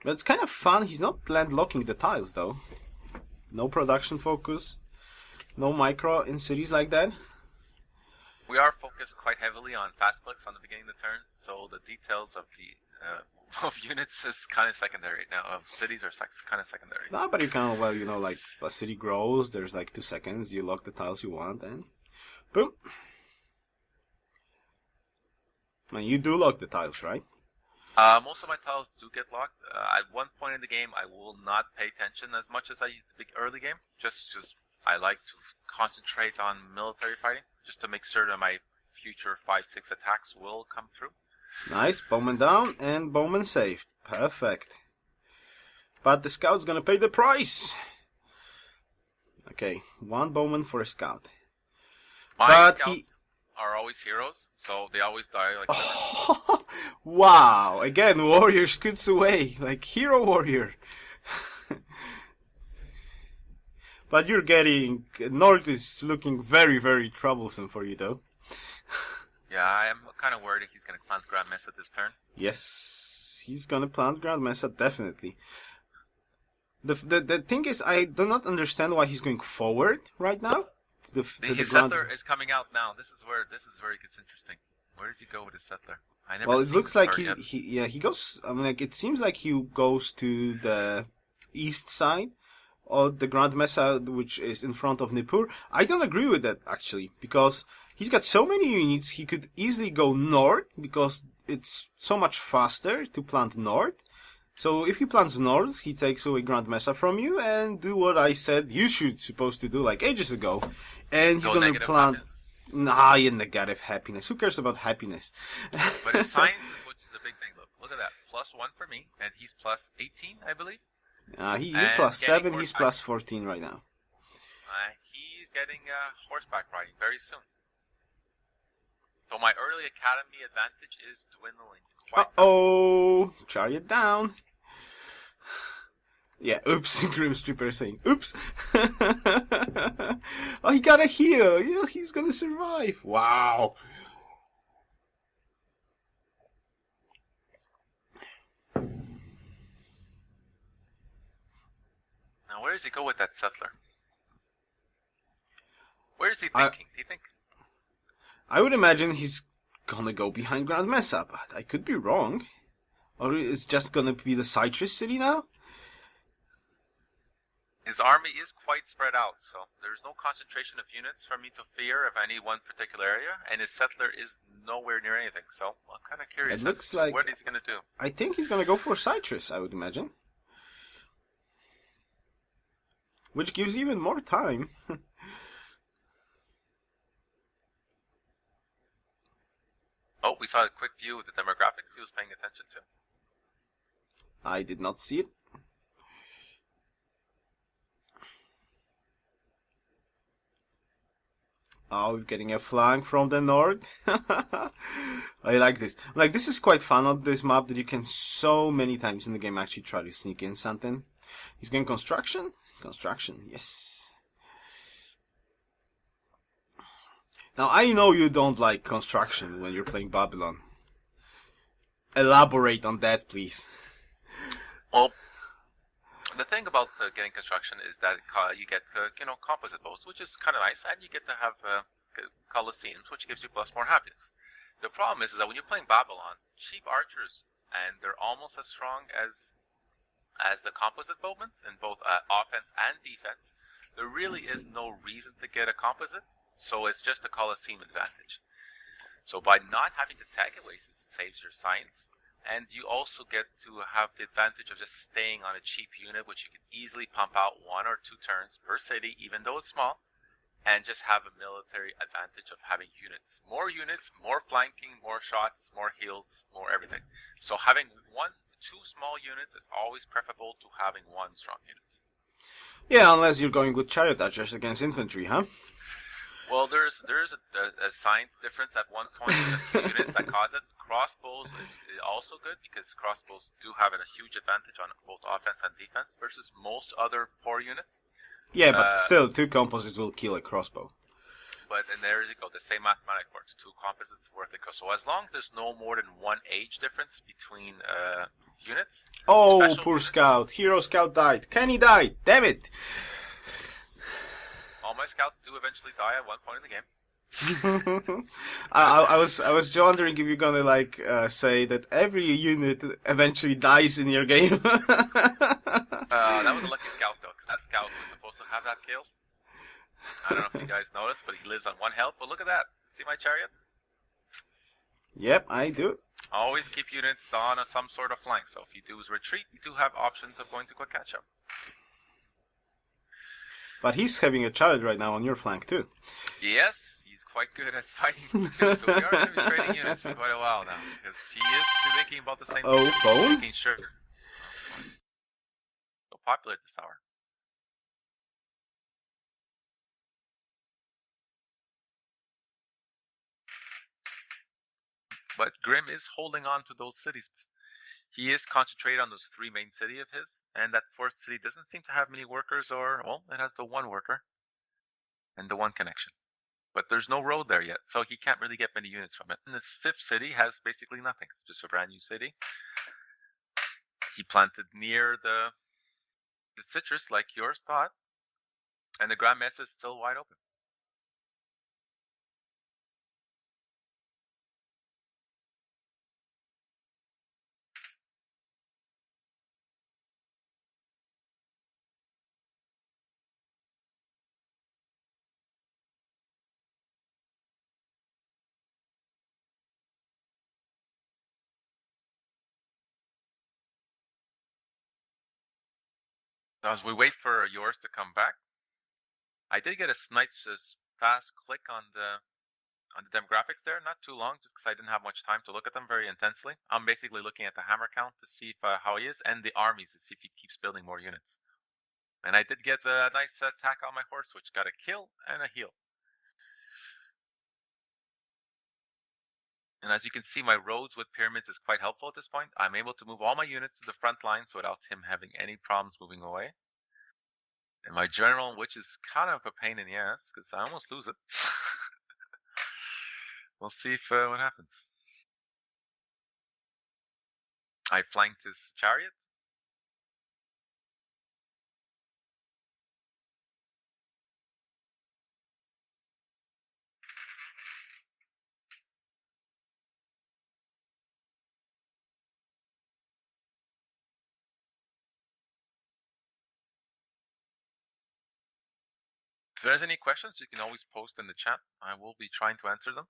But it's kind of fun. He's not landlocking the tiles, though. No production focus. No micro in cities like that. We are focused quite heavily on fast clicks on the beginning of the turn, so the details of the of units is kind of secondary now. Of cities are kind of secondary. No, but you can, well, like a city grows. There's like 2 seconds. You lock the tiles you want, and boom. I mean, you do lock the tiles, right? Most of my tiles do get locked. At one point in the game, I will not pay attention as much as I used to early game. Just I like to concentrate on military fighting, just to make sure that my future 5-6 attacks will come through. Nice, Bowman down and Bowman saved. Perfect. But the scout's gonna pay the price. Okay, 1 Bowman for a scout. My scouts are always heroes, so they always die like that. Wow, again, warrior scoots away, like hero warrior. But you're getting... North is looking very, very troublesome for you, though. Yeah, I am kind of worried he's going to plant Grand Mesa this turn. Yes, he's going to plant Grand Mesa, definitely. The thing is, I do not understand why he's going forward right now. His settler is coming out now. This is where it gets interesting. Where does he go with his settler? Well, it looks like he goes... I mean, like, it seems like he goes to the east side. Or the Grand Mesa, which is in front of Nippur. I don't agree with that, actually, because he's got so many units, he could easily go north, because it's so much faster to plant north. So if he plants north, he takes away Grand Mesa from you, and do what I said you should supposed to do, like ages ago. And he's gonna plant... Happiness. Nah, you negative happiness. Who cares about happiness? But his science is what's the big thing, look at that. +1 for me, and he's +18, I believe. You're +7, he's +14 right now. He's getting horseback riding very soon. So my early academy advantage is dwindling. Uh-oh! Chariot down. Yeah, oops, Grimmstripper saying, oops! Oh, he got a heal! Yeah, he's gonna survive! Wow! Now, where does he go with that settler? Where is he thinking? Do you think? I would imagine he's gonna go behind Grand Mesa, but I could be wrong. Or it's just gonna be the Citrus City now? His army is quite spread out, so there's no concentration of units for me to fear of any one particular area, and his settler is nowhere near anything, so I'm kind of curious. It looks like... What he's gonna do. I think he's gonna go for Citrus, I would imagine. Which gives even more time. Oh, we saw a quick view of the demographics he was paying attention to. I did not see it. Oh, we're getting a flank from the north. I like this. Like, this is quite fun on this map that you can so many times in the game actually try to sneak in something. He's going construction? Construction, yes. Now, I know you don't like construction when you're playing Babylon. Elaborate on that, please. Well, the thing about getting construction is that you get, composite boats, which is kind of nice, and you get to have Colosseums, which gives you +more happiness. The problem is that when you're playing Babylon, cheap archers, and they're almost as strong as the composite boatmen in both offense and defense, there really is no reason to get a composite, so it's just a Colosseum advantage. So by not having to tag it, saves your science, and you also get to have the advantage of just staying on a cheap unit, which you can easily pump out 1 or 2 turns per city, even though it's small, and just have a military advantage of having units, more flanking, more shots, more heals, more everything. So having 2 small units is always preferable to having 1 strong unit. Yeah, unless you're going with chariot archers against infantry, huh? Well, there's a science difference at one point in the units that cause it. Crossbows is also good because crossbows do have a huge advantage on both offense and defense versus most other poor units. Yeah, but still, 2 composites will kill a crossbow. But and there you go, the same mathematic works. 2 composites worth equal. So as long as there's no more than 1 age difference between units. Oh, poor Scout. Hero Scout died. Kenny died. Damn it. All my scouts do eventually die at one point in the game. I was wondering if you're gonna like say that every unit eventually dies in your game. That was a lucky scout though, because that scout was supposed to have that kill. I don't know if you guys noticed, but he lives on 1 health. But look at that. See my chariot? Yep, I do. Always keep units on some sort of flank. So if you do retreat, you do have options of going to quick catch up. But he's having a child right now on your flank too. Yes, he's quite good at fighting too. So we are going to be trading units for quite a while now, because he is thinking about the same thing. Oh, phone? Making sure. So popular this hour. But Grim is holding on to those cities. He is concentrated on those 3 main cities of his, and that 4th city doesn't seem to have many workers, or, well, it has the 1 worker and the 1 connection. But there's no road there yet, so he can't really get many units from it. And this 5th city has basically nothing. It's just a brand new city. He planted near the citrus, like yours thought, and the Grand Mesa is still wide open. So as we wait for yours to come back, I did get a nice fast click on the demographics there, not too long, just because I didn't have much time to look at them very intensely. I'm basically looking at the hammer count to see if, how he is, and the armies to see if he keeps building more units. And I did get a nice attack on my horse, which got a kill and a heal. And as you can see, my roads with pyramids is quite helpful at this point. I'm able to move all my units to the front lines without him having any problems moving away. And my general, which is kind of a pain in the ass, because I almost lose it. We'll see if what happens. I flanked his chariot. If there's any questions, you can always post in the chat. I will be trying to answer them.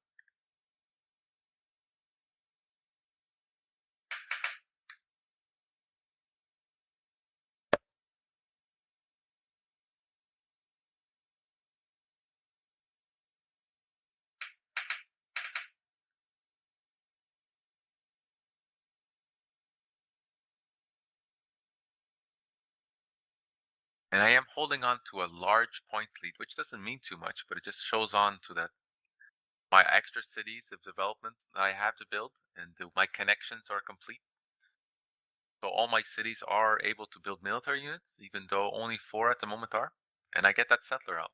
And I am holding on to a large point lead, which doesn't mean too much, but it just shows on to that my extra cities of development that I have to build, and my connections are complete. So all my cities are able to build military units, even though only 4 at the moment are. And I get that settler out.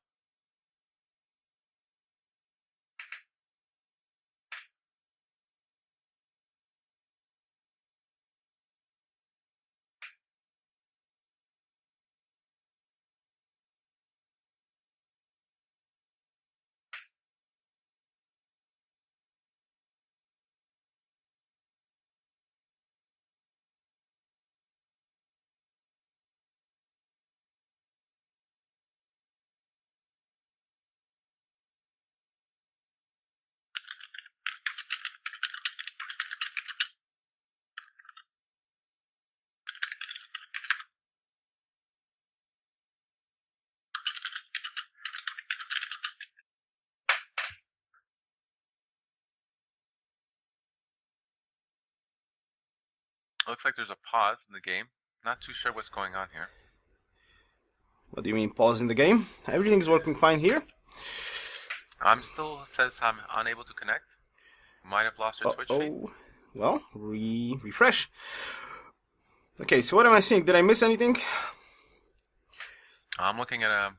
Looks like there's a pause in the game. Not too sure what's going on here. What do you mean, pause in the game? Everything's working fine here. I'm still says I'm unable to connect. Might have lost your Twitch feed. Well, refresh. Okay, so what am I seeing? Did I miss anything? I'm looking at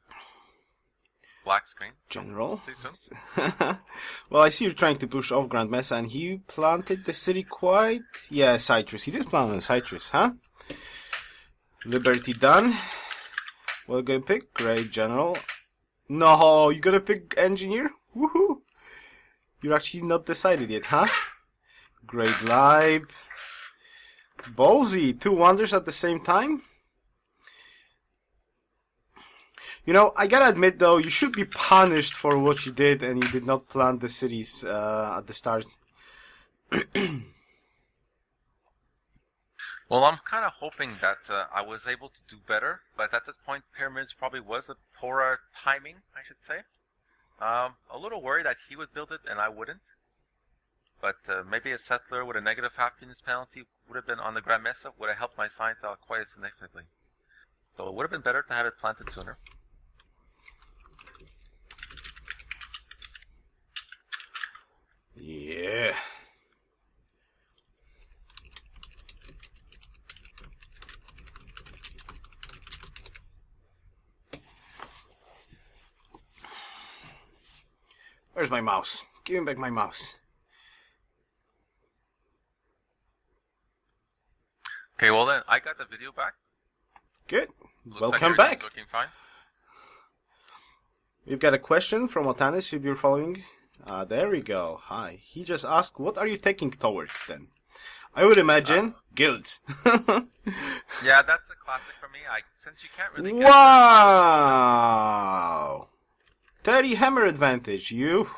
black screen. General. See you soon. Well, I see you're trying to push off Grand Mesa, and he planted the city quite... Yeah, Citrus. He did plant on Citrus, huh? Liberty done. What are you gonna pick? Great, General. No, you gonna pick Engineer? Woohoo! You're actually not decided yet, huh? Great Libe. Ballsy, 2 wonders at the same time? You know, I gotta admit though, you should be punished for what you did and you did not plant the cities at the start. Well, I'm kind of hoping that I was able to do better, but at this point, Pyramids probably was a poorer timing, I should say. A little worried that he would build it and I wouldn't. But maybe a settler with a negative happiness penalty would have been on the Grand Mesa, would have helped my science out quite significantly. So it would have been better to have it planted sooner. Yeah. Where's my mouse? Give me back my mouse. Okay, well then, I got the video back. Good. Looks Welcome like back. Looking fine. We've got a question from Otanis, if you're following. There we go. Hi. He just asked, what are you taking towards then? I would imagine guilds. Yeah, that's a classic for me. Since you can't really get Wow! 30 hammer advantage. You.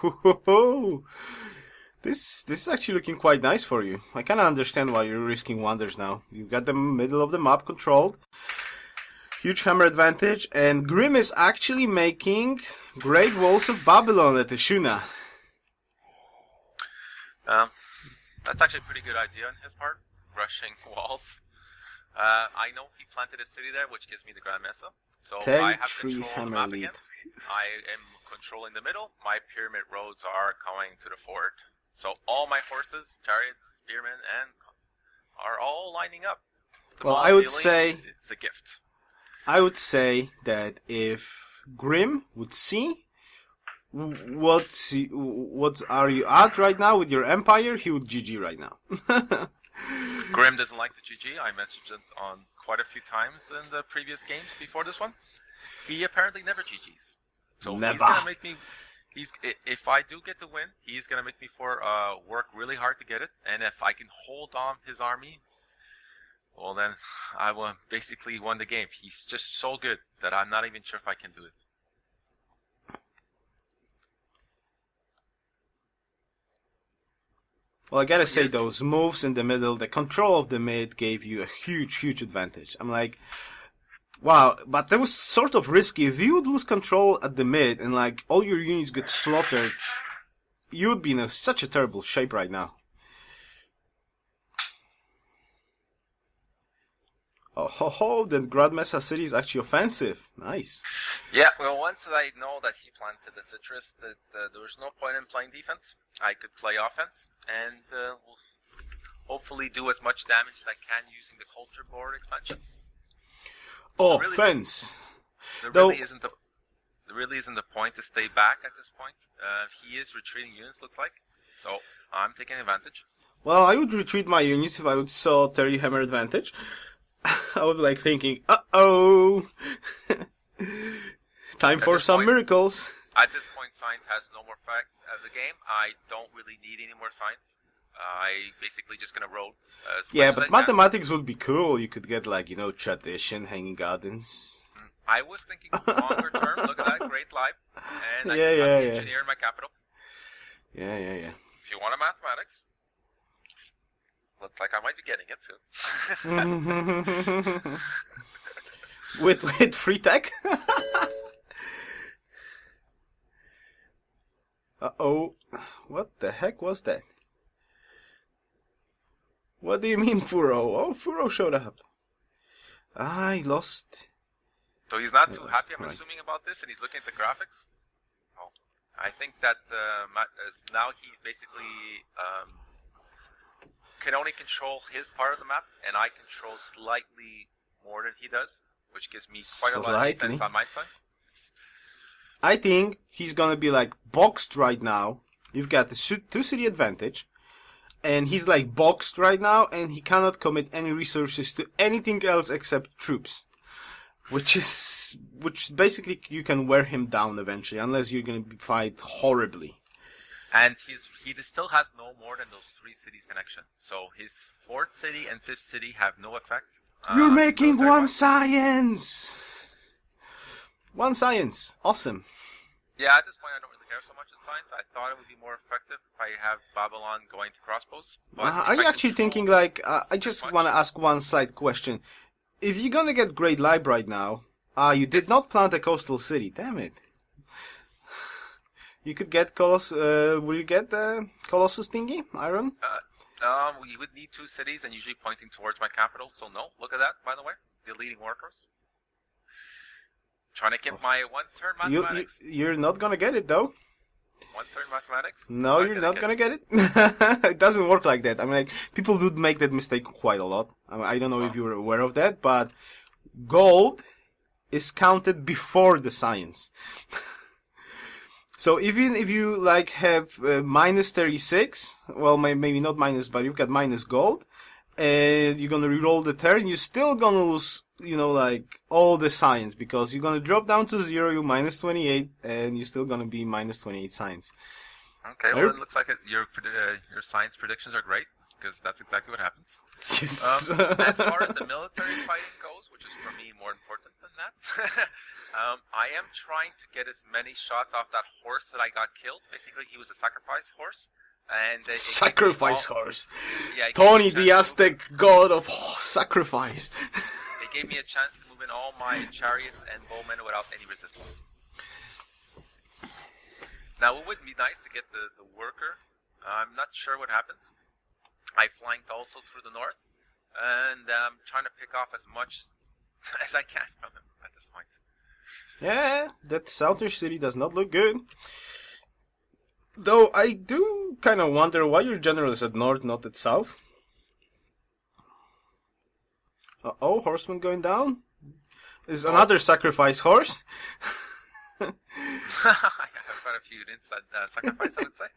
This is actually looking quite nice for you. I kind of understand why you're risking wonders now. You've got the middle of the map controlled. Huge hammer advantage. And Grim is actually making Great Walls of Babylon at Ishuna. That's actually a pretty good idea on his part, rushing walls. I know he planted a city there, which gives me the Grand Mesa. So I have control of the map again. I am controlling the middle. My pyramid roads are going to the fort. So all my horses, chariots, spearmen, and are all lining up. Well, I would say it's a gift. I would say that if Grim would see what are you at right now with your empire, he would GG right now. Grim doesn't like the GG. I mentioned it on quite a few times in the previous games before this one. He apparently never GGs. So never. He's gonna make me. If I do get the win, he's gonna make me work really hard to get it. And if I can hold on his army, well then I will basically won the game. He's just so good that I'm not even sure if I can do it. Well, I gotta say, those moves in the middle, the control of the mid gave you a huge advantage. I'm like, wow, but that was sort of risky. If you would lose control at the mid and like all your units get slaughtered, you would be in such a terrible shape right now. Oh ho ho, the Grand Mesa city is actually offensive. Nice. Yeah, well, once I know that he planted the citrus, that there was no point in playing defense. I could play offense, and hopefully do as much damage as I can using the culture board expansion. Offense. There really isn't the point to stay back at this point. He is retreating units, looks like, so I'm taking advantage. Well, I would retreat my units if I would saw Terry Hammer advantage. I would be like thinking, uh-oh, time for some miracles. At this point, science has no more effect of the game. I don't really need any more science. I basically just gonna roll. Yeah, but mathematics would be cool. You could get like, tradition, hanging gardens. I was thinking longer term. Look at that, great life. And I can have an engineer in my capital. Yeah. If you want a mathematics. Looks like I might be getting it soon. with free tech? Uh-oh. What the heck was that? What do you mean, Furo? Oh, Furo showed up. I lost. So he's not too happy, I'm assuming, about this, and he's looking at the graphics? Oh. I think that now he's basically... can only control his part of the map, and I control slightly more than he does, which gives me quite a lot of defense on my side. I think he's gonna be like boxed right now. You've got the 2-city advantage, and he's like boxed right now, and he cannot commit any resources to anything else except troops. Which basically you can wear him down eventually, unless you're gonna fight horribly. And he still has no more than those 3 cities connection. So his 4th city and 5th city have no effect. You're making one science! One science. Awesome. Yeah, at this point I don't really care so much in science. I thought it would be more effective if I have Babylon going to crossbows. But are you actually thinking like... I just want to ask one slight question. If you're gonna get Great Lib right now... you did not plant a coastal city. Damn it. You could get will you get the Colossus thingy? Iron? We would need 2 cities and usually pointing towards my capital. So no, look at that, by the way. Deleting workers. Trying to get my 1-turn mathematics. You're not gonna get it, though. 1-turn mathematics? No, you're not gonna get it. It doesn't work like that. I mean, like, people do make that mistake quite a lot. I don't know if you were aware of that, but gold is counted before the science. So even if you, like, have minus 36, well, maybe not minus, but you've got minus gold, and you're gonna reroll the turn, you're still gonna lose, like, all the science, because you're gonna drop down to 0, you're minus 28, and you're still gonna be minus 28 science. Okay, well, it looks like your science predictions are great, because that's exactly what happens. Yes. As far as the military fighting goes, which is for me more important than that, I am trying to get as many shots off that horse that I got killed. Basically, he was a sacrifice horse. And sacrifice horse. Yeah, Tony, the Aztec god of sacrifice. They gave me a chance to move in all my chariots and bowmen without any resistance. Now, it would be nice to get the worker. I'm not sure what happens. I flanked also through the north, and I'm trying to pick off as much as I can from him at this point. Yeah, that southern city does not look good. Though I do kind of wonder why your general is at north, not at south. Uh-oh, horseman going down? Is another sacrifice horse? I have quite a few units that sacrifice, I would say.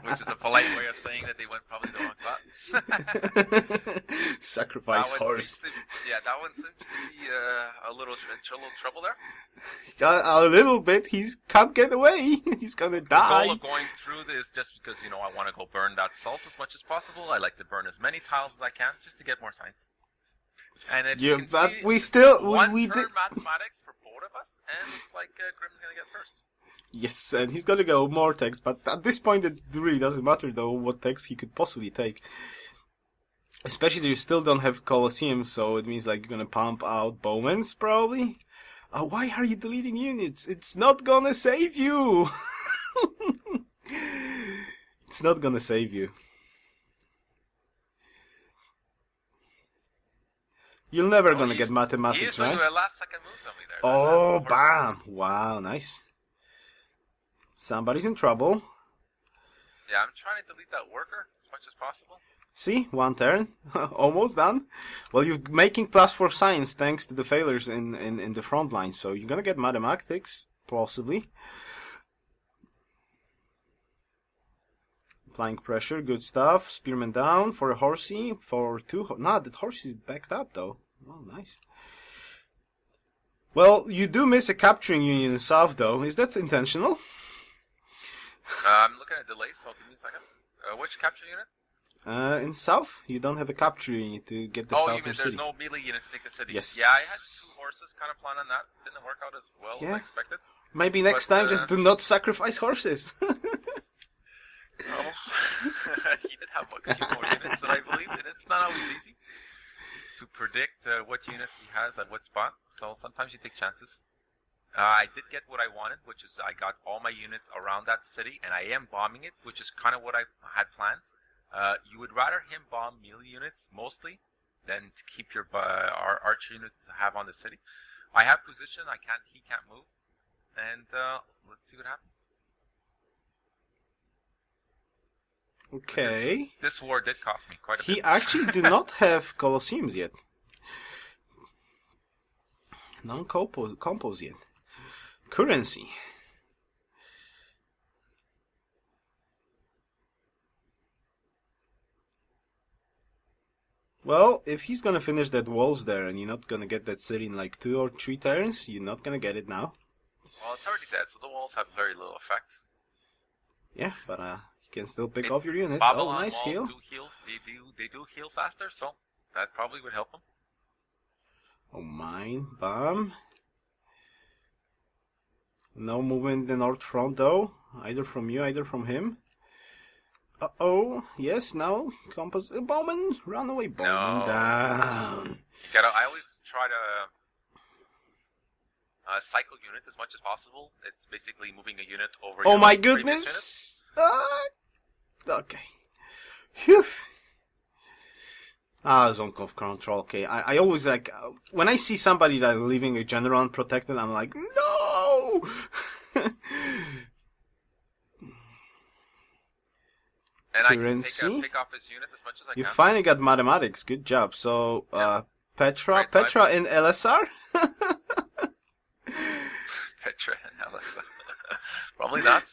Which is a polite way of saying that they went probably the wrong spot. Sacrifice horse. That one seems to be a little trouble there. A little bit. He can't get away. He's gonna die. The goal of going through this just because, I want to go burn that salt as much as possible. I like to burn as many tiles as I can just to get more science. And if you can but see, we still... we did mathematics for both of us, and looks like Grimm's going to get first. Yes, and he's gonna go more text, but at this point it really doesn't matter though what text he could possibly take. Especially that you still don't have Colosseum, so it means like you're gonna pump out Bowmans probably. Why are you deleting units? It's not gonna save you! It's not gonna save you. You're never gonna get mathematics, right? He's doing a last second move on me there. Oh, bam! Wow, nice. Somebody's in trouble. Yeah, I'm trying to delete that worker as much as possible. See, 1 turn. Almost done. Well, you're making +4 science thanks to the failures in the front line, so you're gonna get mathematics, possibly. Applying pressure, good stuff. Spearman down for a horsey, for 2... Nah, that horsey is backed up, though. Oh, nice. Well, you do miss a capturing unit in south, though. Is that intentional? I'm looking at delay, so give me a second. Which capture unit? In south, you don't have a capture unit to get the southern you mean city. there's no melee unit to take the city? Yes. Yeah, I had 2 horses, kind of plan on that. Didn't work out as well as I expected. Maybe next time just do not sacrifice horses. He did have a few more units that I believe, and it's not always easy to predict what unit he has at what spot, so sometimes you take chances. I did get what I wanted, which is I got all my units around that city, and I am bombing it, which is kind of what I had planned. You would rather him bomb melee units, mostly, than to keep your archer units to have on the city. I have position, he can't move, and let's see what happens. Okay. This war did cost me quite a bit. He actually do not have Colosseums yet. Non-compos yet. Currency. Well, if he's gonna finish that walls there and you're not gonna get that city in like 2 or 3 turns, you're not gonna get it now. Well, it's already dead, so the walls have very little effect. Yeah, but you can still pick off your units. Babylon Oh, nice walls heal. do heal. They do heal faster, so that probably would help him. Oh, mine. Bam. No movement in the north front though. Either from you, either from him. Uh-oh. Yes, no. Compass. Bowman. Run away. Bowman down. You gotta, I always try to cycle units as much as possible. It's basically moving a unit over. Oh my goodness! Okay. Phew. Zone of control. Okay, I always like when I see somebody that leaving a general unprotected, I'm like, no. And I can pick off his unit as much as I can. You finally got mathematics. Good job. So, Petra in LSR. Petra and LSR. Probably not.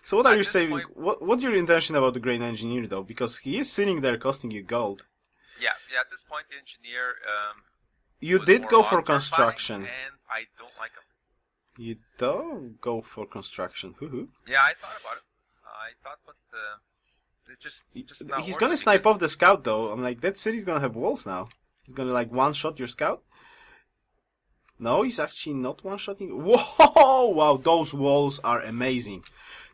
So what are you saying? What's your intention about the Great Engineer, though? Because he is sitting there costing you gold. Yeah. At this point, the Engineer. You did go for construction, and I don't like him. You don't go for construction. Yeah, I thought about it. I thought, but it's just not. He's gonna snipe off the scout, though. I'm like, that city's gonna have walls now. He's gonna like one-shot your scout. No, he's actually not one-shotting. Whoa! Wow, those walls are amazing.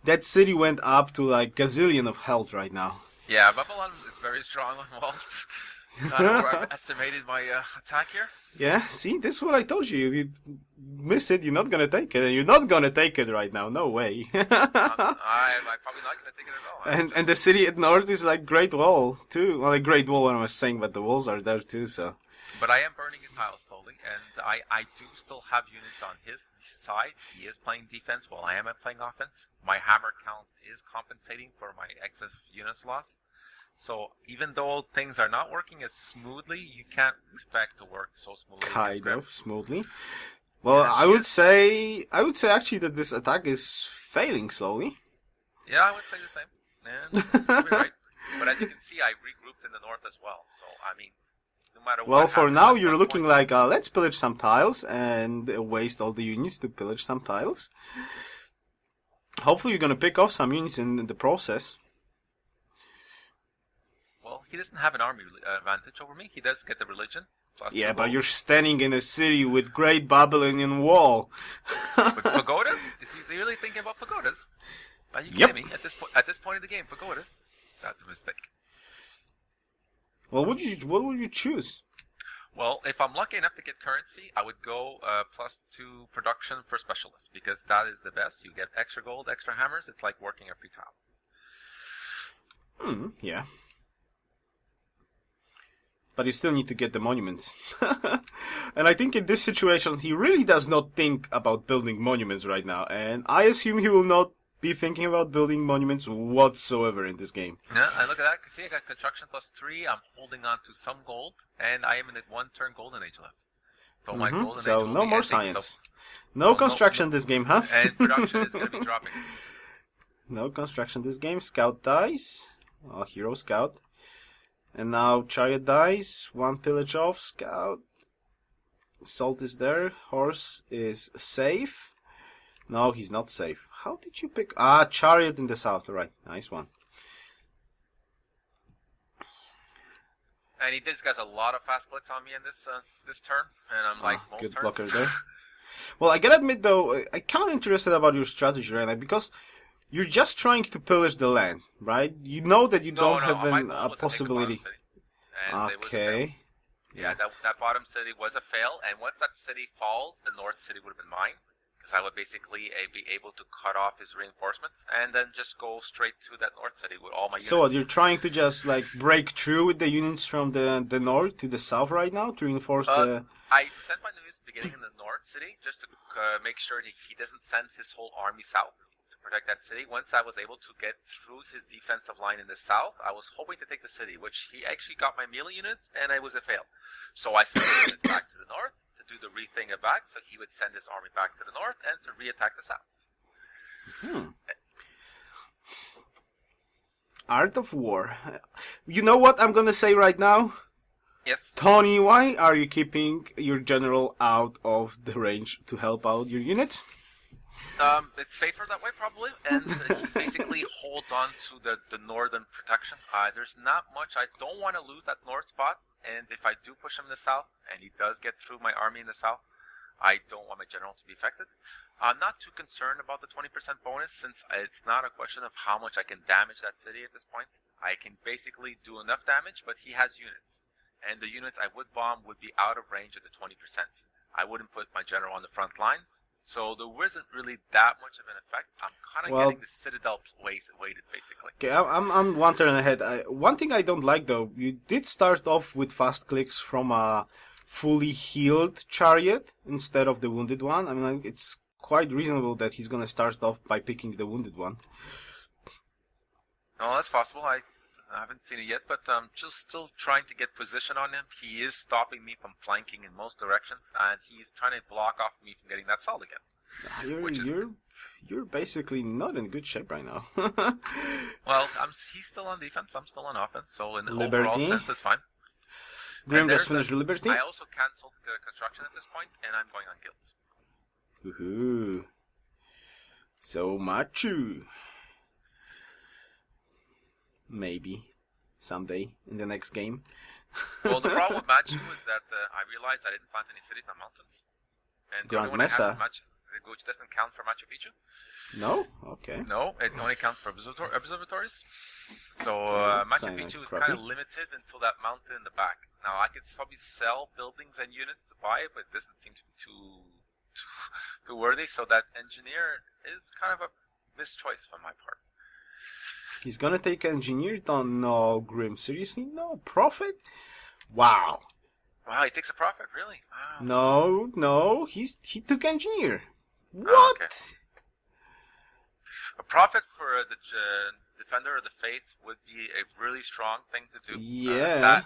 That city went up to like gazillion of health right now. Yeah, Babylon is very strong on walls. I overestimated my attack here. Yeah, see, this is what I told you. If you miss it, you're not gonna take it, and you're not gonna take it right now. No way. I'm probably not gonna take it at all. And the city at north is like Great Wall too. Well, like Great Wall, what I was saying, but the walls are there too. So. But I am burning his tiles slowly, and I do still have units on his side. He is playing defense while I am playing offense. My hammer count is compensating for my excess units loss. So even though things are not working as smoothly, you can't expect to work so smoothly. Kind of smoothly. Well, yeah, I would say actually that this attack is failing slowly. Yeah, I would say the same. And you're right. But as you can see, I regrouped in the north as well. So I mean. No matter well, for now, you're looking like, let's pillage some tiles and waste all the units to pillage some tiles. Hopefully, you're going to pick off some units in the process. Well, he doesn't have an army advantage over me. He does get the religion. Yeah, but you're standing in a city with great Babylonian wall. But pagodas? Is he really thinking about pagodas? Are you kidding me? At this point in the game, pagodas? That's a mistake. Well, what would you choose? Well, if I'm lucky enough to get currency, I would go +2 production for specialists, because that is the best. You get extra gold, extra hammers. It's like working a free tile. Yeah. But you still need to get the monuments. And I think in this situation, he really does not think about building monuments right now. And I assume he will not be thinking about building monuments whatsoever in this game. Yeah, and look at that. See, I got construction +3. I'm holding on to some gold, and I am in the 1-turn golden age left. So my golden age will no be more ending, science. No construction this game, huh? And production is going to be dropping. No construction this game. Scout dies. Oh, hero scout. And now chariot dies. 1 pillage off. Scout. Salt is there. Horse is safe. No, he's not safe. How did you pick? Chariot in the south. Right, nice one. And this guy's a lot of fast clicks on me in this turn, and I'm like most good turns. blocker there. Well, I gotta admit though, I'm kind of interested about your strategy right now because you're just trying to pillage the land, right? You know that you don't have a possibility. Okay. Yeah, that bottom city was a fail, and once that city falls, the north city would have been mine. Because I would basically be able to cut off his reinforcements and then just go straight to that north city with all my units. So you're trying to just like break through with the units from the north to the south right now to reinforce the... I sent my units beginning in the north city just to make sure that he doesn't send his whole army south to protect that city. Once I was able to get through his defensive line in the south, I was hoping to take the city, which he actually got my melee units, and it was a fail. So I sent the units back to the north to do the re-thing back, so he would send his army back to the north and to re-attack the south. Art of War. You know what I'm gonna say right now? Yes. Tony, why are you keeping your general out of the range to help out your units? It's safer that way, probably, and he basically holds on to the northern protection. There's not much. I don't want to lose that north spot, and if I do push him in the south, and he does get through my army in the south, I don't want my general to be affected. I'm not too concerned about the 20% bonus, since it's not a question of how much I can damage that city at this point. I can basically do enough damage, but he has units, and the units I would bomb would be out of range of the 20%. I wouldn't put my general on the front lines. So there wasn't really that much of an effect. I'm kind of getting the Citadel weighted, basically. Okay, I'm one turn ahead. One thing I don't like, though, you did start off with fast clicks from a fully healed chariot instead of the wounded one. I mean, like, it's quite reasonable that he's going to start off by picking the wounded one. No, that's possible. I haven't seen it yet, but I'm just still trying to get position on him. He is stopping me from flanking in most directions, and he's trying to block off me from getting that salt again. You're basically not in good shape right now. Well, he's still on defense. I'm still on offense, so in the Liberty. overall sense, it's fine. Grim just finished Liberty. I also cancelled the construction at this point, and I'm going on guilds. Woohoo! So macho. Maybe someday in the next game. Well, the problem with Machu is that I realized I didn't plant any cities on mountains, and the only one I have is Machu, which doesn't count for Machu Picchu. No, okay. No, it only counts for observatories. So Machu Picchu is kind of limited until that mountain in the back. Now I could probably sell buildings and units to buy it, but it doesn't seem to be too worthy. So that engineer is kind of a missed choice on my part. He's gonna take engineer? No, Grim. Seriously? No? Prophet? Wow. Wow, he takes a prophet? Really? Wow. No. He took engineer. What? Oh, okay. A prophet for the defender of the faith would be a really strong thing to do. Yeah.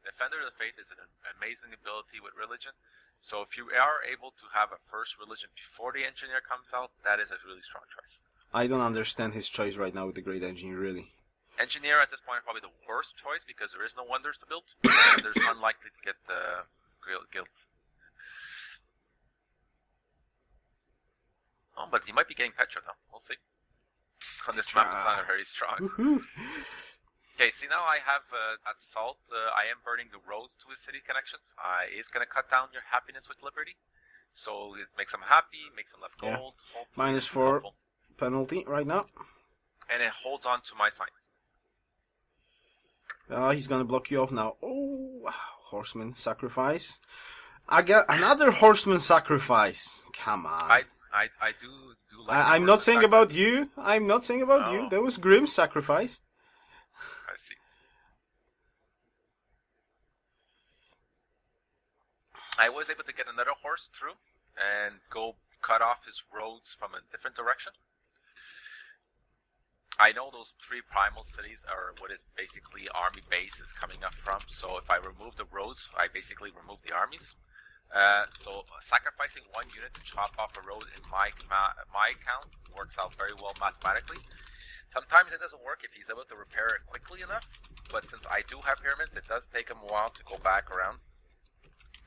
Defender of the faith is an amazing ability with religion. So if you are able to have a first religion before the engineer comes out, that is a really strong choice. I don't understand his choice right now with the Great Engineer, really. Engineer at this point is probably the worst choice because there is no wonders to build, and there's unlikely to get guilds. Oh, but he might be getting Petra though. We'll see. On this map, it's not very strong. Woohoo. Okay, see now I have at Salt, I am burning the roads to his city connections. It's going to cut down your happiness with Liberty. So it makes him happy, makes him left gold. Yeah. -4 penalty right now. And it holds on to my signs. He's going to block you off now. Oh, horseman sacrifice. I got another horseman sacrifice. Come on. I do like I'm not saying about you. I'm not saying about you. That was Grimm's sacrifice. I see. I was able to get another horse through and go cut off his roads from a different direction. I know those 3 primal cities are what is basically army bases coming up from, so if I remove the roads, I basically remove the armies. So sacrificing 1 unit to chop off a road in my account works out very well mathematically. Sometimes it doesn't work if he's able to repair it quickly enough, but since I do have pyramids, it does take him a while to go back around.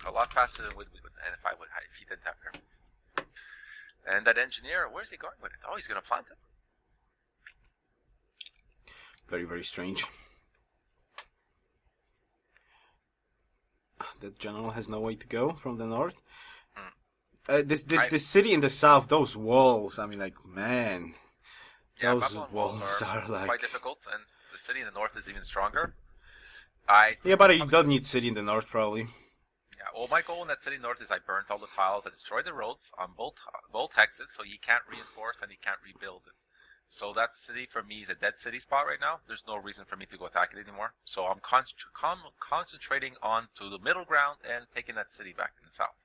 A lot faster than if he didn't have pyramids. And that engineer, where's he going with it? Oh, he's going to plant it. Very, very strange. That general has no way to go from the north. This city in the south, those walls, I mean, like, man. Yeah, those walls are like... quite difficult, and the city in the north is even stronger. But you don't need city in the north, probably. Yeah, well, my goal in that city north is I burnt all the tiles, I destroyed the roads on both hexes, so he can't reinforce and he can't rebuild it. So that city for me is a dead city spot right now. There's no reason for me to go attack it anymore. So I'm concentrating on to the middle ground and taking that city back in the south.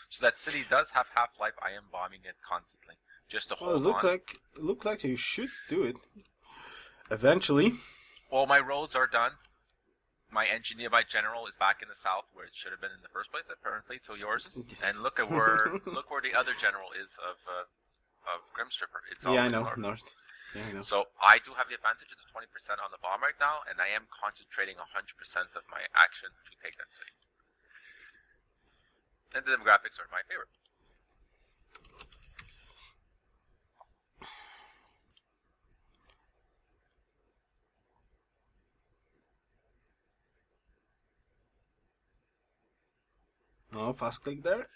So that city does have half-life. I am bombing it constantly just to hold on. It looked like you should do it eventually. Well, my roads are done. My general is back in the south where it should have been in the first place, apparently, to yours. Yes. And look where the other general is of Grimmstripper. It's all I know, north. Yeah, I know. So I do have the advantage of the 20% on the bomb right now, and I am concentrating 100% of my action to take that city. And the demographics are my favorite. Oh, fast click there.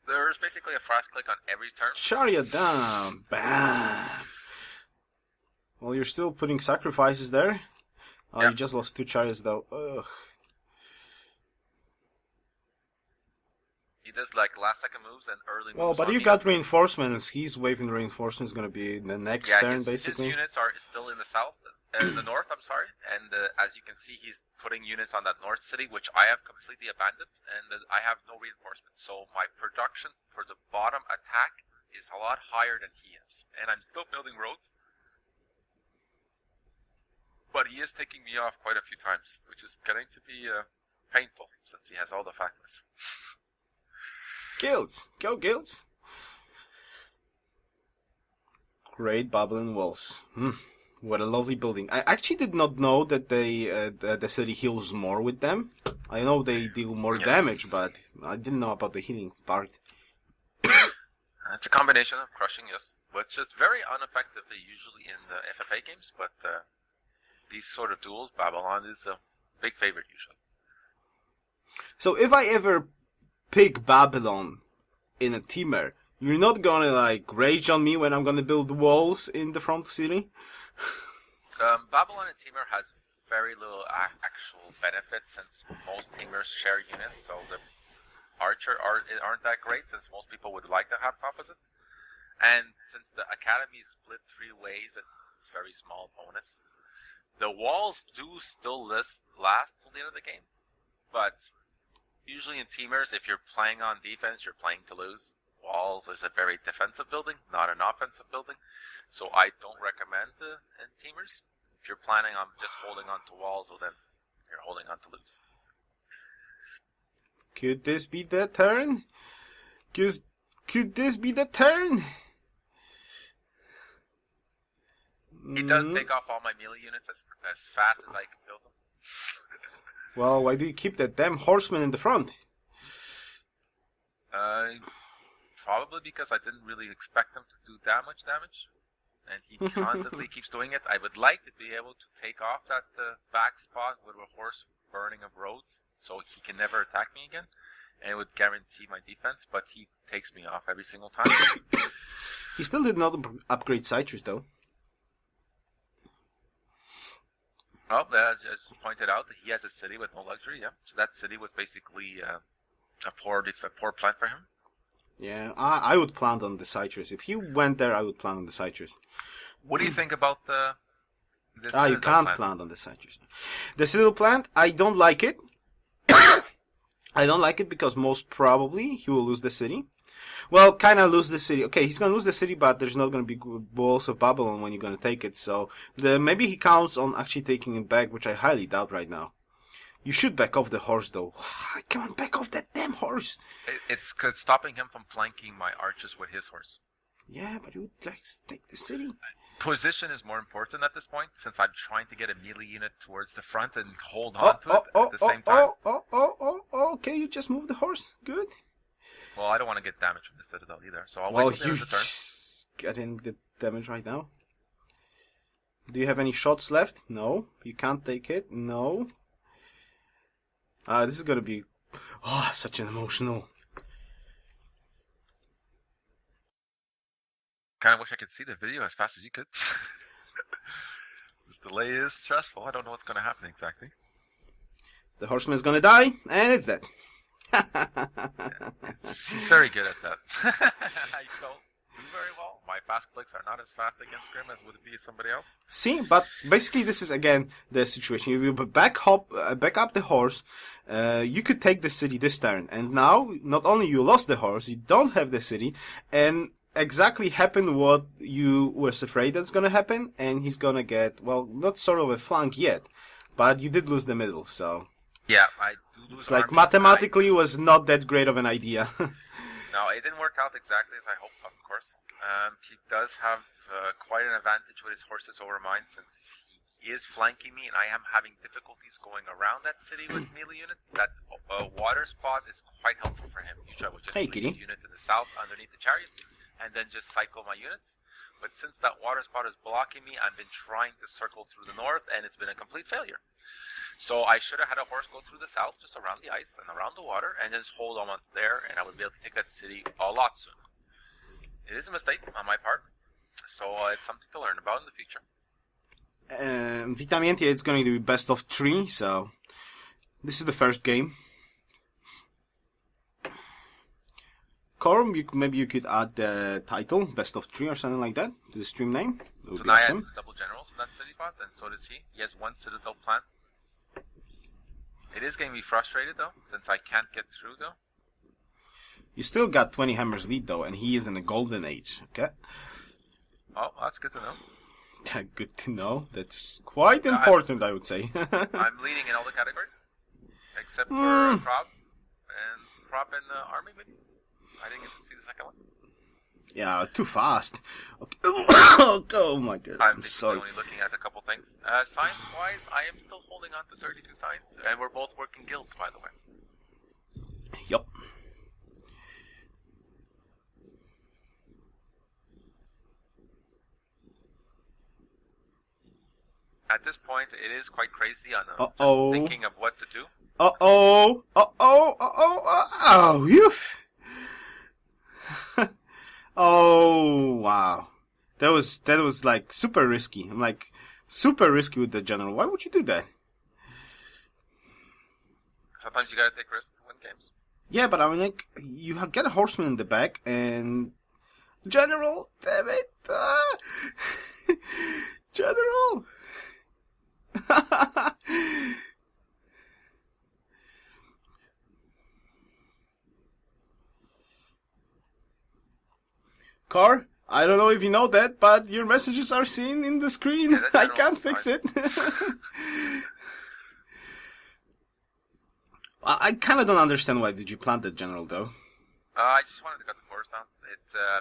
There's basically a fast click on every turn. Chariot down. Bam. Well, you're still putting sacrifices there. Oh, Yeah. You just lost 2 chariots though. Ugh. He does like last second moves and early moves. Well, but on you me. got reinforcements. He's waving reinforcements. Going to be the next turn, basically. His units are still in the south, in the north. I'm sorry, and as you can see, he's putting units on that north city, which I have completely abandoned, and I have no reinforcements. So my production for the bottom attack is a lot higher than he is, and I'm still building roads. But he is taking me off quite a few times, which is getting to be painful since he has all the factors. Guilds. Go, Guilds. Great Babylon walls. What a lovely building. I actually did not know that the city heals more with them. I know they deal more damage, but I didn't know about the healing part. It's a combination of crushing, yes, which is very ineffectively usually in the FFA games, but these sort of duels, Babylon is a big favorite usually. So if I ever pick Babylon in a teamer, you're not gonna like rage on me when I'm gonna build walls in the front city? Babylon and teamer has very little actual benefit since most teamers share units, so the archer aren't that great since most people would like to have composites. And since the academy is split 3 ways, it's very small bonus. The walls do still last till the end of the game, but usually in teamers, if you're playing on defense, you're playing to lose. Walls is a very defensive building, not an offensive building. So I don't recommend in teamers. If you're planning on just holding on to walls, well then you're holding on to lose. Could this be the turn? Could this be the turn? He does take off all my melee units as fast as I can build them. Well, why do you keep that damn horseman in the front? Probably because I didn't really expect him to do that much damage. And he constantly keeps doing it. I would like to be able to take off that back spot with a horse burning of roads so he can never attack me again. And it would guarantee my defense, but he takes me off every single time. He still did not upgrade Citrus, though. Well, as pointed out, he has a city with no luxury, yeah. So that city was basically a poor plant for him. Yeah, I would plant on the Citrus. If he went there, I would plant on the Citrus. What do you think about this? You can't plant on the Citrus. The Citadel plant, I don't like it. I don't like it because most probably he will lose the city. Well, kind of lose the city. Okay, he's going to lose the city, but there's not going to be walls of Babylon when you're going to take it. So maybe he counts on actually taking it back, which I highly doubt right now. You should back off the horse, though. Come on, back off that damn horse. It's stopping him from flanking my archers with his horse. Yeah, but you would like take the city. Position is more important at this point, since I'm trying to get a melee unit towards the front and hold on to it at the same time. Okay, you just moved the horse. Good. Well, I don't want to get damage from the Citadel either, so I'll well, wait till the end of the turn. Getting the damage right now. Do you have any shots left? No. You can't take it? No. This is gonna be such an emotional. Kind of wish I could see the video as fast as you could. This delay is stressful. I don't know what's going to happen exactly. The horseman's gonna die, and it's dead. He's very good at that. I don't do very well. My fast clicks are not as fast against Grim as would it be somebody else. See, but basically this is again the situation. If you back up the horse, you could take the city this turn. And now, not only you lost the horse, you don't have the city, and exactly happened what you was afraid that's gonna happen, and he's gonna get, well, not sort of a flank yet, but you did lose the middle, so... Yeah, I do lose. It's like mathematically was not that great of an idea. No, it didn't work out exactly as I hoped, of course. He does have quite an advantage with his horses over mine, since he is flanking me, and I am having difficulties going around that city with melee units. That water spot is quite helpful for him. Usually I would just leave the unit to the south underneath the chariot, and then just cycle my units. But since that water spot is blocking me, I've been trying to circle through the north, and it's been a complete failure. So I should have had a horse go through the south, just around the ice and around the water, and just hold on to there, and I would be able to take that city a lot sooner. It is a mistake on my part, so it's something to learn about in the future. Vitamienti, it's going to be best of 3, so this is the first game. Corum, maybe you could add the title, best of 3 or something like that, to the stream name. That would so be now awesome. I have double generals from that city pot, and so does he. He has one citadel plan. It is getting me frustrated, though, since I can't get through, though. You still got 20 hammers lead, though, and he is in the golden age, okay? Oh, that's good to know. Good to know. That's quite important, I would say. I'm leading in all the categories, except for prop and army, maybe. I didn't get to see the second one. Yeah, too fast. Okay. Oh my god, I'm sorry. Only looking at a couple things. Science-wise, I am still holding on to 32 science, and we're both working guilds, by the way. Yup. At this point, it is quite crazy on just thinking of what to do. You. Oh wow, that was like super risky. I'm like super risky with the general. Why would you do that? Sometimes you gotta take risks to win games. Yeah, but I mean, like, you get a horseman in the back and general. Damn it, general. Car, I don't know if you know that, but your messages are seen in the screen. Yeah, I can't fix it. I kind of don't understand why did you plant that general, though. I just wanted to cut the forest down.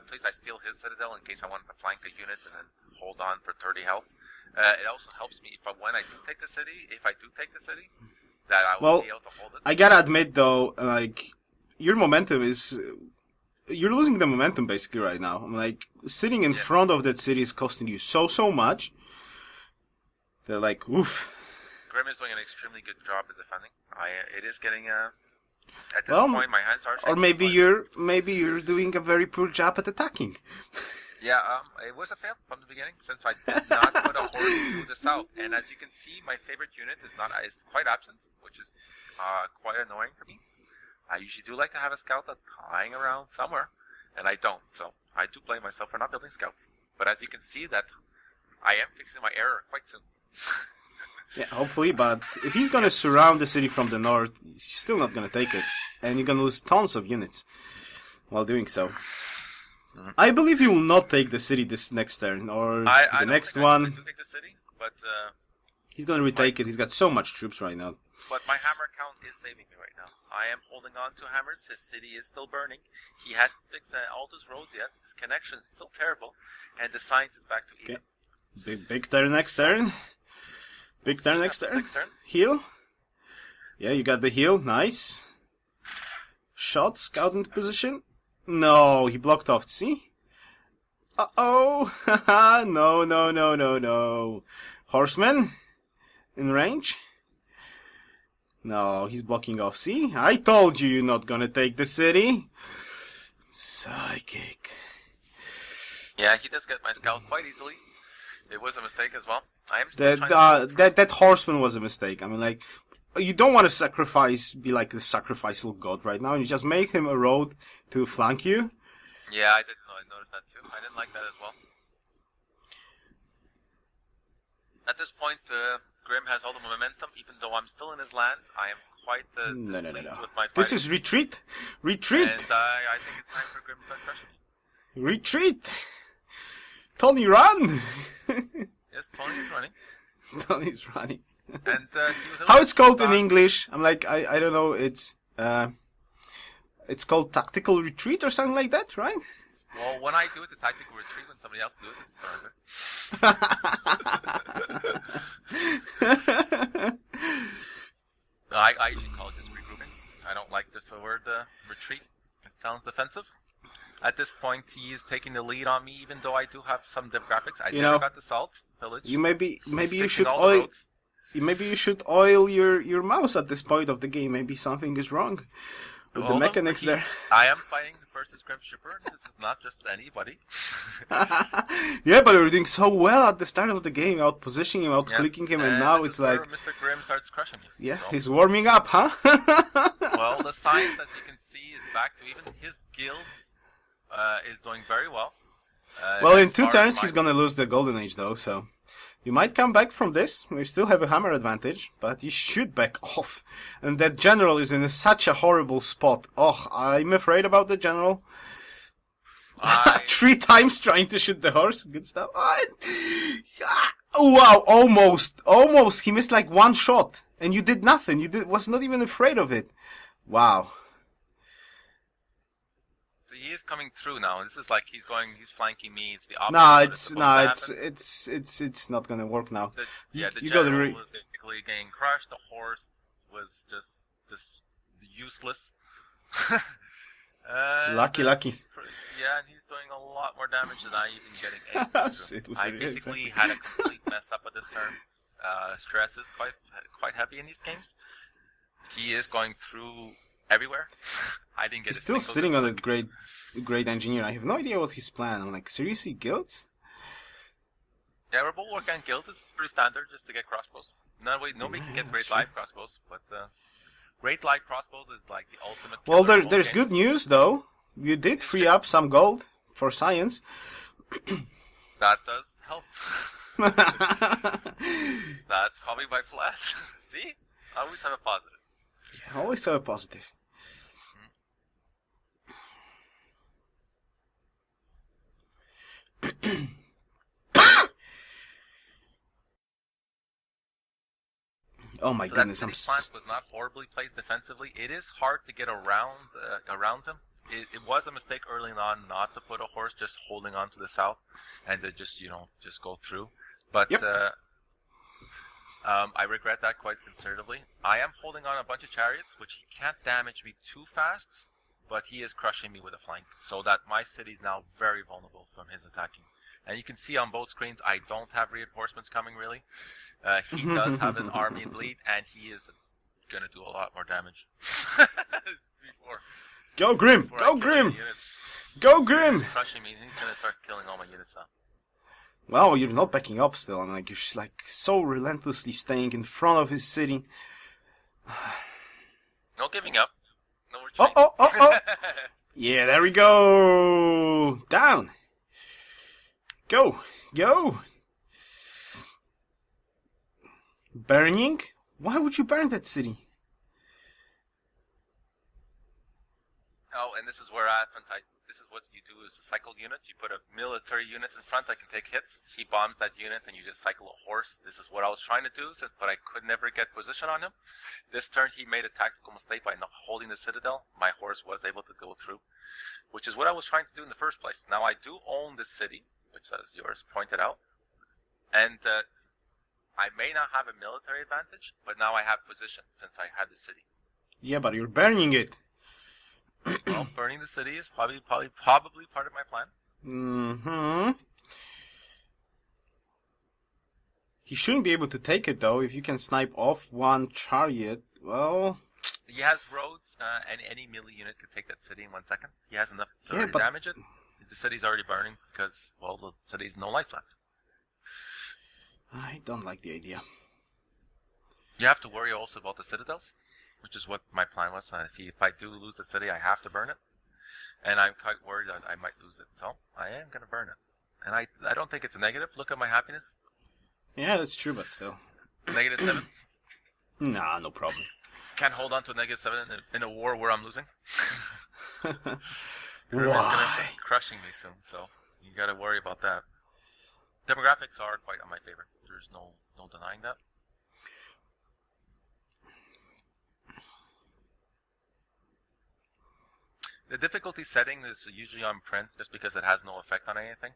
Please, I steal his citadel in case I wanted to flank a unit and then hold on for 30 health. It also helps me when I do take the city, that I will be able to hold it. I gotta admit, though, like, your momentum is... You're losing the momentum, basically, right now. I'm like, sitting in front of that city is costing you so much. They're like, oof. Grim is doing an extremely good job at defending. It is getting at this point, my hands are shaking. Or maybe you're doing a very poor job at attacking. Yeah, it was a fail from the beginning, since I did not put a horse through the south. And as you can see, my favorite unit is quite absent, which is quite annoying for me. I usually do like to have a scout that's lying around somewhere, and I don't. So I do blame myself for not building scouts. But as you can see, that I am fixing my error quite soon. Yeah, hopefully, but if he's going to surround the city from the north, he's still not going to take it. And you're going to lose tons of units while doing so. I believe he will not take the city this next turn, or the next one. I do take the city, but he's going to retake it. He's got so much troops right now. But my hammer count is saving me right now. I am holding on to hammers. His city is still burning. He hasn't fixed all those roads yet. His connection is still terrible. And the science is back to even. Okay. Big turn next turn. Big turn next turn. Heal. Yeah, you got the heal. Nice. Shot. Scout into position. No, he blocked off. See? Uh-oh. No. Horseman. In range. No, he's blocking off. See? I told you you're not gonna take the city. Psychic. Yeah, he does get my scout quite easily. It was a mistake as well. I am still that horseman was a mistake. I mean, like, you don't want to be like the sacrificial god right now, and you just make him a road to flank you. Yeah, I noticed that too. I didn't like that as well. At this point, Grim has all the momentum, even though I'm still in his land. I am quite displeased with my fight. This is retreat! Retreat! And I think it's time for Grim to start crushing me. Retreat! Tony, run! Yes, Tony is running. Tony's running. And how it's called in English? I'm like, I don't know. It's called tactical retreat or something like that, right? Well, when I do it, the tactical retreat. When somebody else does it, it's surrender. I usually call it just regrouping. I don't like this word retreat. It sounds defensive. At this point, he is taking the lead on me, even though I do have some demographics. I never got the salt pillage. Maybe you should oil. Maybe you should oil your mouse at this point of the game. Maybe something is wrong with the mechanics there. I am fighting versus Grimmstripper. This is not just anybody. Yeah, but you're doing so well at the start of the game, out positioning him, out clicking him, and now it's like Mr. Grimm starts crushing me. Yeah, so. He's warming up, huh? Well, the science, as you can see, is back to even his guilds is doing very well. Well, in 2 turns, he's gonna lose the Golden Age, though, so you might come back from this. We still have a hammer advantage, but you should back off. And that general is in such a horrible spot. Oh, I'm afraid about the general. 3 times trying to shoot the horse. Good stuff. Wow, almost. He missed like 1 shot. And you did nothing. Was not even afraid of it. Wow. He is coming through now. This is like he's flanking me. It's the opposite. It's not gonna work now. The general was basically getting crushed. The horse was just useless. Lucky. Yeah, and he's doing a lot more damage than I even getting. I basically had a complete mess up at this turn. Stress is quite heavy in these games. He is going through everywhere. I didn't get. He's still sitting on a great engineer. I have no idea what his plan. I'm like, seriously, guilds? Yeah, we're both working on guilds. It's pretty standard just to get crossbows. Nobody can get great light crossbows, but great light crossbows is like the ultimate. Well, there's good news though. You did free up some gold for science. That does help. That's probably my flat. See, I always have a positive. Yeah, always have a positive. Oh my goodness! That plant was not horribly placed defensively. It is hard to get around him. It was a mistake early on not to put a horse just holding on to the south and to just go through. But I regret that quite considerably. I am holding on a bunch of chariots, which he can't damage me too fast, but he is crushing me with a flank, so that my city is now very vulnerable from his attacking. And you can see on both screens, I don't have reinforcements coming really. He does have an army in bleed, and he is going to do a lot more damage. Go Grimm! Go Grimm! Go Grimm! He's crushing me, and he's going to start killing all my units now. Well, you're not backing up still. I'm like, you're just like so relentlessly staying in front of his city. No giving up. No retreat. Oh! Yeah, there we go! Down! Go! Burning? Why would you burn that city? Oh, and this is where this is what you do is cycle units. You put a military unit in front that can take hits. He bombs that unit, and you just cycle a horse. This is what I was trying to do, but I could never get position on him. This turn, he made a tactical mistake by not holding the citadel. My horse was able to go through, which is what I was trying to do in the first place. Now, I do own this city, which, as yours pointed out, and I may not have a military advantage, but now I have position since I had the city. Yeah, but you're burning it. Well, burning the city is probably part of my plan. Mm-hmm. He shouldn't be able to take it, though. If you can snipe off 1 chariot, well... He has roads, and any melee unit can take that city in 1 second. He has enough to damage it. The city's already burning because, well, the city's no life left. I don't like the idea. You have to worry also about the citadels, which is what my plan was. If I do lose the city, I have to burn it. And I'm quite worried that I might lose it, so I am going to burn it. And I don't think it's a negative. Look at my happiness. Yeah, that's true, but still. -7? Nah, no problem. Can't hold on to a -7 in a war where I'm losing. Why? It's going to start crushing me soon, so you got to worry about that. Demographics are quite on my favor. There's no denying that. The difficulty setting is usually on print just because it has no effect on anything.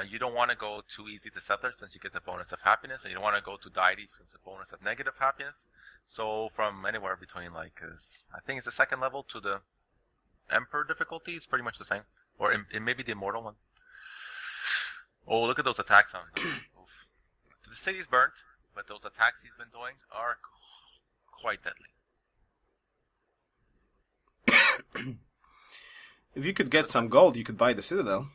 You don't want to go too easy to settler since you get the bonus of happiness, and you don't want to go to deity since the bonus of negative happiness. So from anywhere between I think it's the second level to the emperor difficulty is pretty much the same, or it may be the immortal one. Oh, look at those attacks on him. The city's burnt, but those attacks he's been doing are quite deadly. If you could get some gold, you could buy the citadel.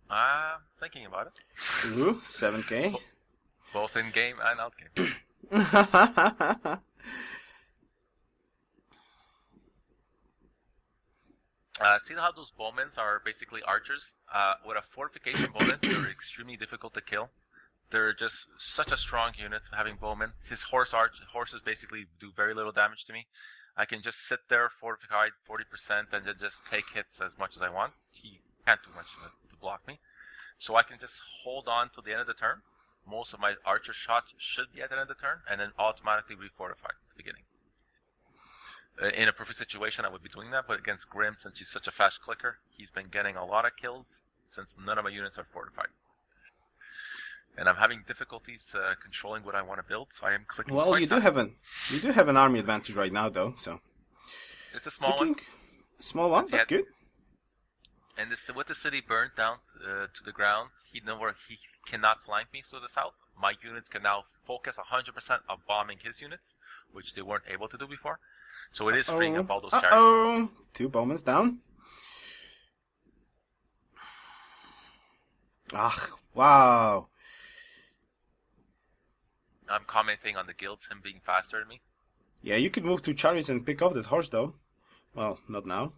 I'm thinking about it. Ooh, 7k. Both in game and out game. See how those bowmen are basically archers? With a fortification bonus, they're extremely difficult to kill. They're just such a strong unit having bowmen. His horses basically do very little damage to me. I can just sit there fortified 40% and then just take hits as much as I want. He can't do much to block me. So I can just hold on to the end of the turn. Most of my archer shots should be at the end of the turn, and then automatically refortify at the beginning. In a perfect situation, I would be doing that, but against Grim, since he's such a fast clicker, he's been getting a lot of kills since none of my units are fortified. And I'm having difficulties controlling what I want to build, so I am clicking. Well, you do have an army advantage right now, though. So it's a small one. A small one, but good. And with the city burnt down to the ground, he cannot flank me to the south. My units can now focus 100% on bombing his units, which they weren't able to do before. So it is freeing up all those chariots. 2 bowmen down. Ah, wow. I'm commenting on the guilds, him being faster than me. Yeah, you could move 2 chariots and pick up that horse, though. Well, not now.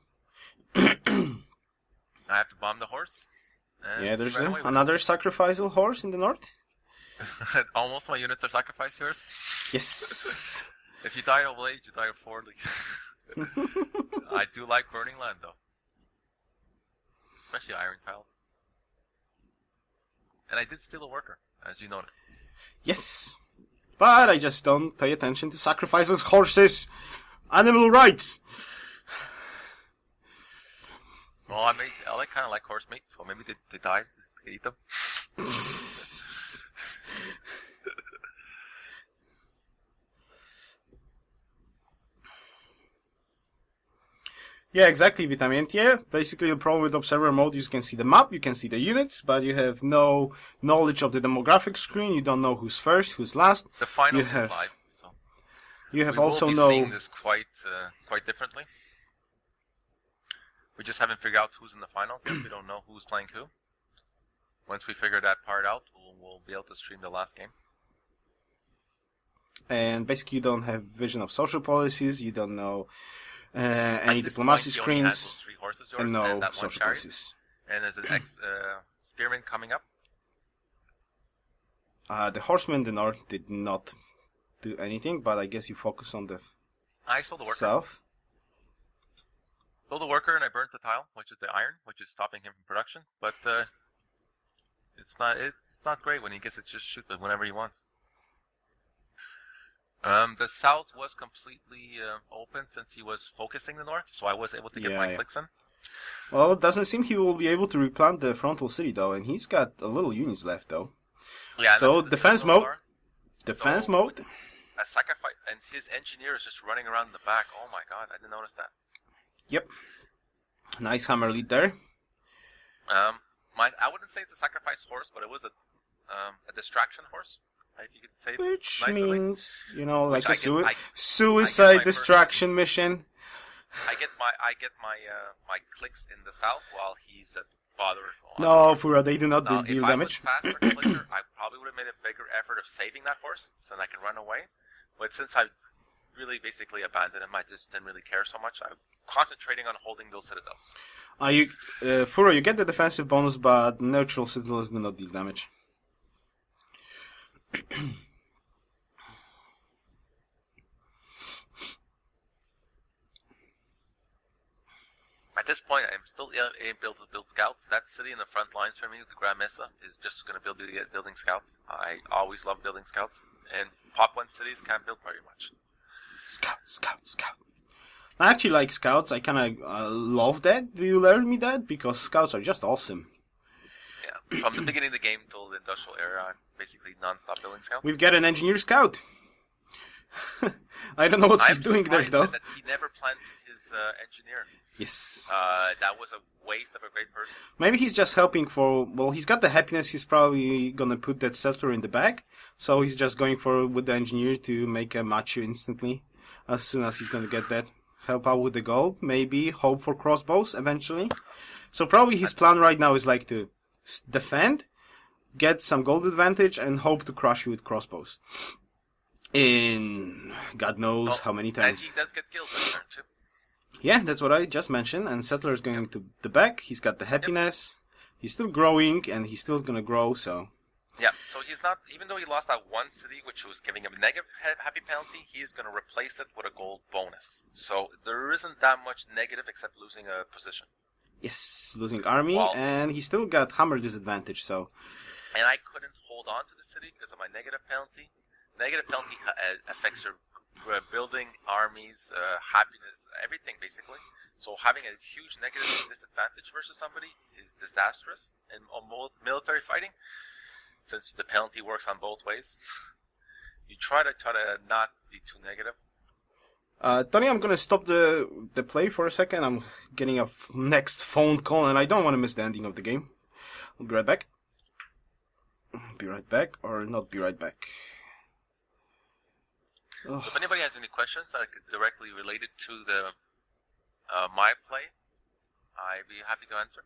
I have to bomb the horse. Yeah, there's another sacrificial horse in the north. Almost my units are sacrificed yours. Yes. If you die of age, you die of Ford. I do like burning land, though. Especially iron tiles. And I did steal a worker, as you noticed. Kind but I just don't pay attention to sacrifices horses. Animal rights. Well, I kind of like horse meat, so maybe they die just to eat them. Yeah, exactly, Vitamientie. Basically, the problem with Observer mode, you can see the map, you can see the units, but you have no knowledge of the demographic screen. You don't know who's first, who's last. The final is live, so you have we also will be seeing this quite differently. We just haven't figured out who's in the finals yet. We don't know who's playing who. Once we figure that part out, we'll be able to stream the last game. And basically, you don't have vision of social policies. You don't know any diplomacy screens. 3 horses, and no and that social one policies. And there's an spearman coming up. The horsemen in the north did not do anything, but I guess you focus on the I saw the worker. south. Sold the worker, and I burnt the tile, which is the iron, which is stopping him from production. But it's not great when he gets to just shoot it whenever he wants. The south was completely open since he was focusing the north, so I was able to get my clicks in. Well, it doesn't seem he will be able to replant the frontal city, though, and he's got a little units left, though. Yeah. So defense mode. Defense mode. A sacrifice, and his engineer is just running around in the back. Oh my god, I didn't notice that. Yep. Nice hammer lead there. I wouldn't say it's a sacrifice horse, but it was a distraction horse, if you could say. Which nicely. means, like a suicide I distraction mission. I get my clicks in the south while he's at bother. No, Fura, they do not deal damage. If I was faster clicker, I probably would have made a bigger effort of saving that horse, so that I can run away. But since I really basically abandoned him, I just didn't really care so much. I'm concentrating on holding those citadels. Fura, you get the defensive bonus, but neutral citadels do not deal damage. At this point, I'm still able to build scouts. That city in the front lines for me, the Grand Mesa, is just going to be building scouts. I always love building scouts, and Pop 1 cities can't build very much. Scout. I actually like scouts. I kind of love that. Do you learn me that? Because scouts are just awesome. Yeah, from the beginning of the game till the industrial era, I'm basically non-stop building scouts. We've got an engineer scout. I don't know what he's doing there, though. That he never planted his engineer. Yes. That was a waste of a great person. Maybe he's just helping for... Well, he's got the happiness. He's probably going to put that settler in the bag. So he's just going for with the engineer to make a macho instantly. As soon as he's going to get that. Help out with the gold. Maybe hope for crossbows eventually. So probably his plan right now is like to defend, get some gold advantage, and hope to crush you with crossbows. In God knows how many times. And he does get killed this turn too. Yeah, that's what I just mentioned. And Settler is going to the back. He's got the happiness. He's still growing, and he's still going to grow, so... Yeah, so he's not... Even though he lost that one city, which was giving him a negative happy penalty, he's going to replace it with a gold bonus. So there isn't that much negative except losing a position. Yes, losing army, and he still got hammer disadvantage, so... And I couldn't hold on to the city because of my negative penalty. Negative penalty affects your building, armies, happiness, everything basically. So having a huge negative disadvantage versus somebody is disastrous in military fighting, since the penalty works on both ways. You try to not be too negative. Tony, I'm gonna stop the play for a second. I'm getting a next phone call, and I don't want to miss the ending of the game. I'll be right back. Be right back, or not be right back. So if anybody has any questions directly related to the my play, I'd be happy to answer.